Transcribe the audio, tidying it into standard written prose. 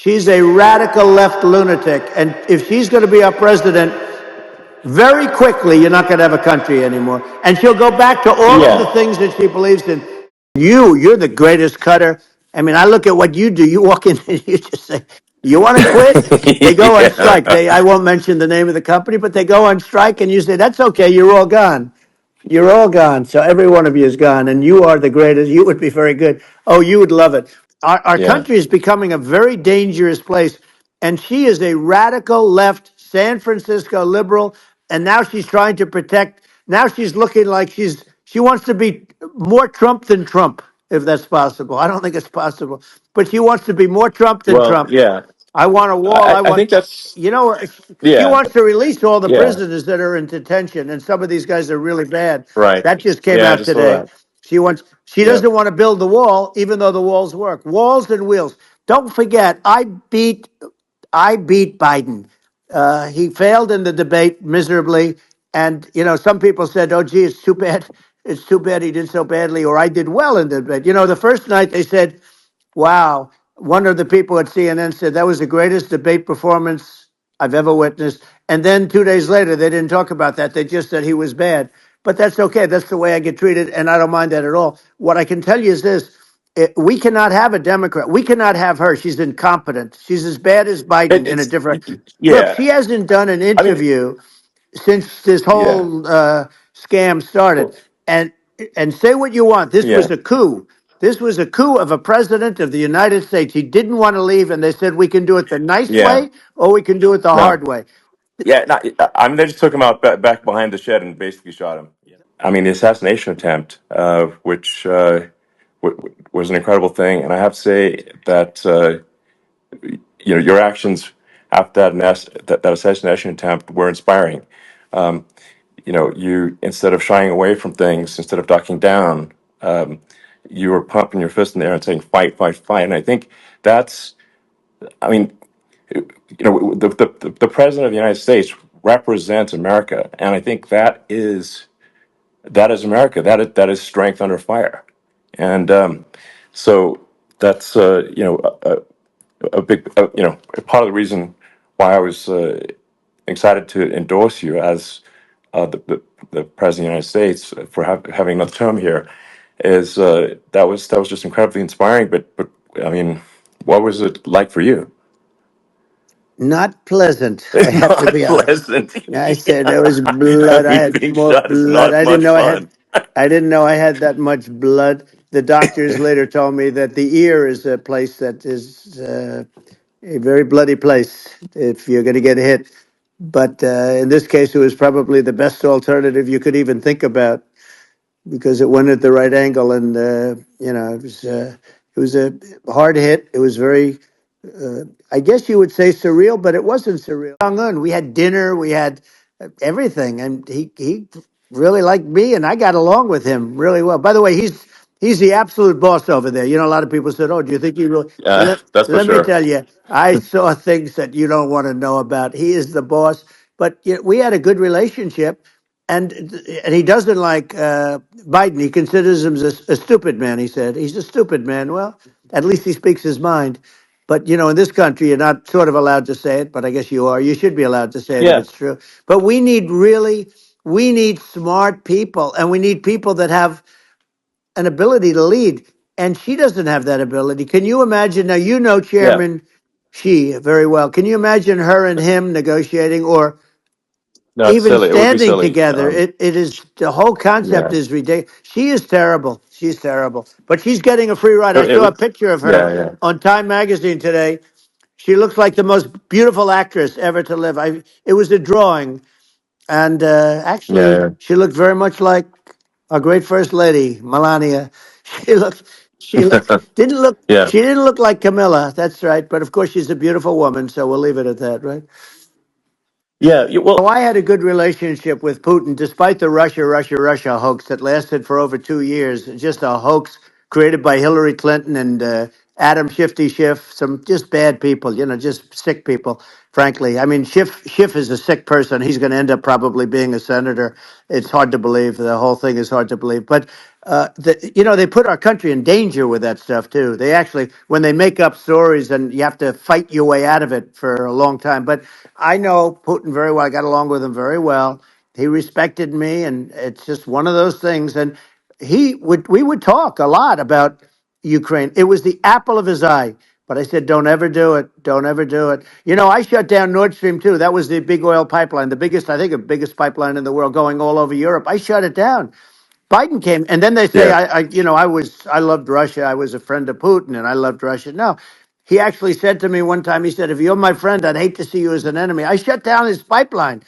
She's a radical left lunatic. And if she's going to be our president, very quickly, you're not going to have a country anymore. And she'll go back to all of the Yeah. things that she believes in. You're the greatest cutter. I mean, I look at what you do. You walk in and you just say, you want to quit? They go on strike. Yeah. I won't mention the name of the company, but they go on strike and you say, that's okay. You're all gone. You're all gone. So every one of you is gone, and you are the greatest. You would be very good. Oh, you would love it. Our Yeah. country is becoming a very dangerous place, and she is a radical left San Francisco liberal, and now she's trying to protect. Now she's looking like she wants to be more Trump than Trump, if that's possible. I don't think it's possible, but she wants to be more Trump than Well, Trump. yeah. I want a wall. I I want, think that's you know, she yeah. wants to release all the Yeah. prisoners that are in detention, and some of these guys are really bad. Right. That just came Yeah, I out just saw today. that. She Yeah. doesn't want to build the wall, even though the walls work. Walls and wheels. Don't forget, I beat Biden. He failed in the debate miserably, and some people said, "Oh, gee, it's too bad. It's too bad he did so badly," or "I did well in the debate." The first night they said, "Wow." One of the people at CNN said that was the greatest debate performance I've ever witnessed. And then 2 days later, they didn't talk about that. They just said he was bad. But that's okay. That's the way I get treated, and I don't mind that at all. What I can tell you is this: we cannot have a Democrat. We cannot have her. She's incompetent. She's as bad as Biden in a It's different. Look, yeah. she hasn't done an I mean, interview since this yeah. whole scam started. Well, And say what you want. This was yeah. a coup. This was a coup of a president of the United States. He didn't want to leave, and they said we can do it the nice Yeah. way or we can do it the No. hard way. Yeah, no, I mean, they just took him out back behind the shed and basically shot him. I mean, the assassination attempt, which was an incredible thing, and I have to say that your actions after that assassination attempt were inspiring. You instead of shying away from things, instead of ducking down, you were pumping your fist in the air and saying, "Fight, fight, fight!" And I think that's, I mean, the president of the United States represents America, and I think that is America. That is strength under fire, and so that's a big part of the reason why I was excited to endorse you as the president of the United States for having another term here is that was just incredibly inspiring. But I mean, what was it like for you? Not pleasant, I It's have to not be honest. pleasant. I said there was Yeah. I blood. I mean, had being more shot is blood. not I didn't much know I had. fun. I didn't know I had that much blood. The doctors later told me that the ear is a place that is a very bloody place if you're going to get hit. But in this case, it was probably the best alternative you could even think about because it went at the right angle, and it was a hard hit. It was very, I guess you would say surreal, but it wasn't surreal. Hung on. We had dinner. We had everything, and he really liked me, and I got along with him really well. By the way, he's the absolute boss over there. A lot of people said, "Oh, do you think he really?" That's for Let me sure. tell you, I saw things that you don't want to know about. He is the boss, but we had a good relationship, and he doesn't like Biden. He considers him a stupid man. He said he's a stupid man. Well, at least he speaks his mind. But in this country, you're not sort of allowed to say it, but I guess you are. You should be allowed to say it if Yeah. it's true. But we need smart people, and we need people that have an ability to lead. And she doesn't have that ability. Can you imagine? Now, Yeah. Chairman Xi very well. Can you imagine her and him negotiating or No, it's even silly. It would be standing silly. together? It is the whole concept Yeah. is ridiculous. She is terrible. She's terrible. But she's getting a free ride. I It saw a would. picture of her Yeah. Yeah. on Time Magazine today. She looks like the most beautiful actress ever to live. It was a drawing, and actually, Yeah. she looked very much like our great first lady, Melania. Yeah. Yeah. She didn't look like Camilla. That's right. But of course, she's a beautiful woman, so we'll leave it at that, right? Yeah. Oh, Well. I had a good relationship with Putin, despite the Russia hoax that lasted for over 2 years. Just a hoax created by Hillary Clinton and Adam Shifty Schiff, some just bad people, just sick people. Frankly, I mean, Schiff is a sick person. He's going to end up probably being a senator. It's hard to believe. The whole thing is hard to believe. But they put our country in danger with that stuff too. They actually, when they make up stories, and you have to fight your way out of it for a long time. But I know Putin very well. I got along with him very well. He respected me, and it's just one of those things. And we would talk a lot about Ukraine. It was the apple of his eye. But I said, don't ever do it. Don't ever do it. I shut down Nord Stream 2. That was the big oil pipeline, the biggest, I think, the biggest pipeline in the world going all over Europe. I shut it down. Biden came, and then they say, Yeah, I loved Russia. I was a friend of Putin, and I loved Russia. No, he actually said to me one time, he said, if you're my friend, I'd hate to see you as an enemy. I shut down his pipeline.